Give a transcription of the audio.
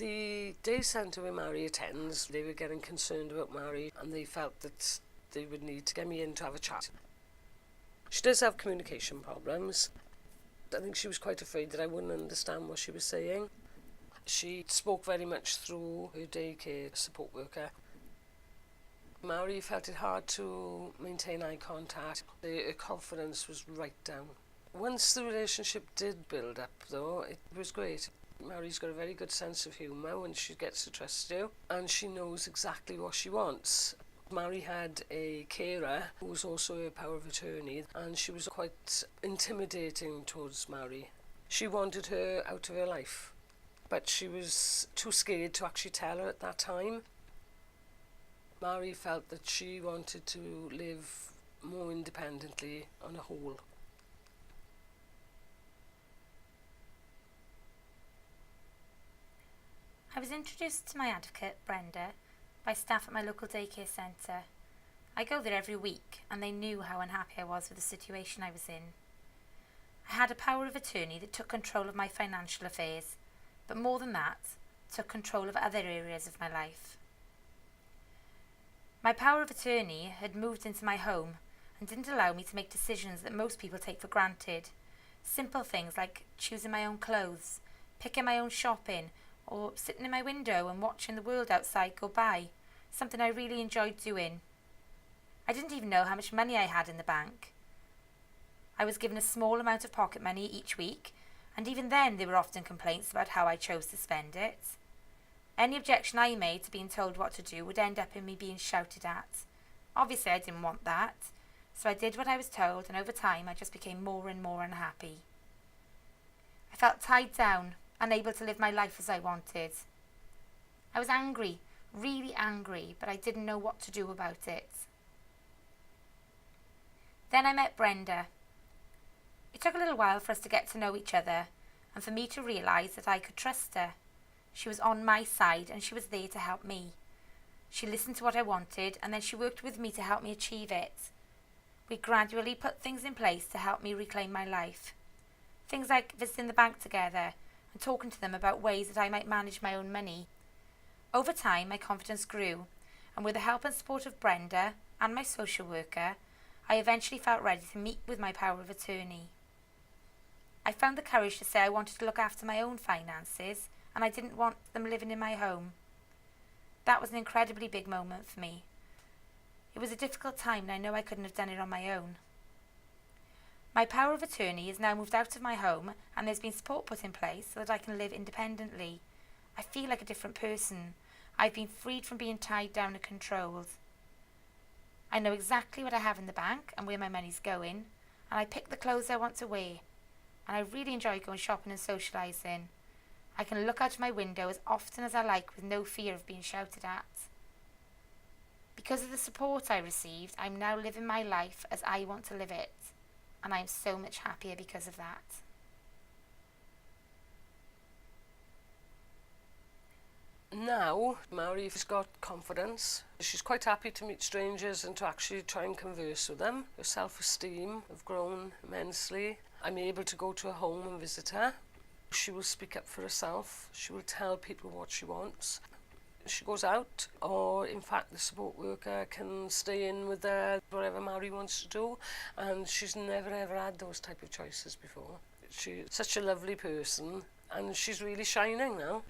The day centre where Mary attends, they were getting concerned about Mary and they felt that they would need to get me in to have a chat. She does have communication problems. I think she was quite afraid that I wouldn't understand what she was saying. She spoke very much through her daycare support worker. Mary felt it hard to maintain eye contact. Her confidence was right down. Once the relationship did build up, though, it was great. Mary's got a very good sense of humour when she gets to trust you, and she knows exactly what she wants. Mary had a carer who was also a power of attorney, and she was quite intimidating towards Mary. She wanted her out of her life, but she was too scared to actually tell her at that time. Mary felt that she wanted to live more independently on a whole. I was introduced to my advocate, Brenda, by staff at my local daycare centre. I go there every week, and they knew how unhappy I was with the situation I was in. I had a power of attorney that took control of my financial affairs, but more than that, took control of other areas of my life. My power of attorney had moved into my home and didn't allow me to make decisions that most people take for granted. Simple things like choosing my own clothes, picking my own shopping, or sitting in my window and watching the world outside go by, something I really enjoyed doing. I didn't even know how much money I had in the bank. I was given a small amount of pocket money each week, and even then there were often complaints about how I chose to spend it. Any objection I made to being told what to do would end up in me being shouted at. Obviously I didn't want that, so I did what I was told, and over time I just became more and more unhappy. I felt tied down, unable to live my life as I wanted. I was angry, really angry, but I didn't know what to do about it. Then I met Brenda. It took a little while for us to get to know each other, and for me to realise that I could trust her. She was on my side, and she was there to help me. She listened to what I wanted, and then she worked with me to help me achieve it. We gradually put things in place to help me reclaim my life. Things like visiting the bank together, and talking to them about ways that I might manage my own money. Over time, my confidence grew, and with the help and support of Brenda and my social worker, I eventually felt ready to meet with my power of attorney. I found the courage to say I wanted to look after my own finances, and I didn't want them living in my home. That was an incredibly big moment for me. It was a difficult time, and I know I couldn't have done it on my own. My power of attorney is now moved out of my home, and there's been support put in place so that I can live independently. I feel like a different person. I've been freed from being tied down and controlled. I know exactly what I have in the bank and where my money's going, and I pick the clothes I want to wear. And I really enjoy going shopping and socialising. I can look out of my window as often as I like with no fear of being shouted at. Because of the support I received, I'm now living my life as I want to live it. And I'm so much happier because of that. Now, Mary's got confidence. She's quite happy to meet strangers and to actually try and converse with them. Her self-esteem have grown immensely. I'm able to go to her home and visit her. She will speak up for herself. She will tell people what she wants. She goes out, or in fact the support worker can stay in with her, whatever Mary wants to do, and she's never ever had those type of choices before. She's such a lovely person, and she's really shining now.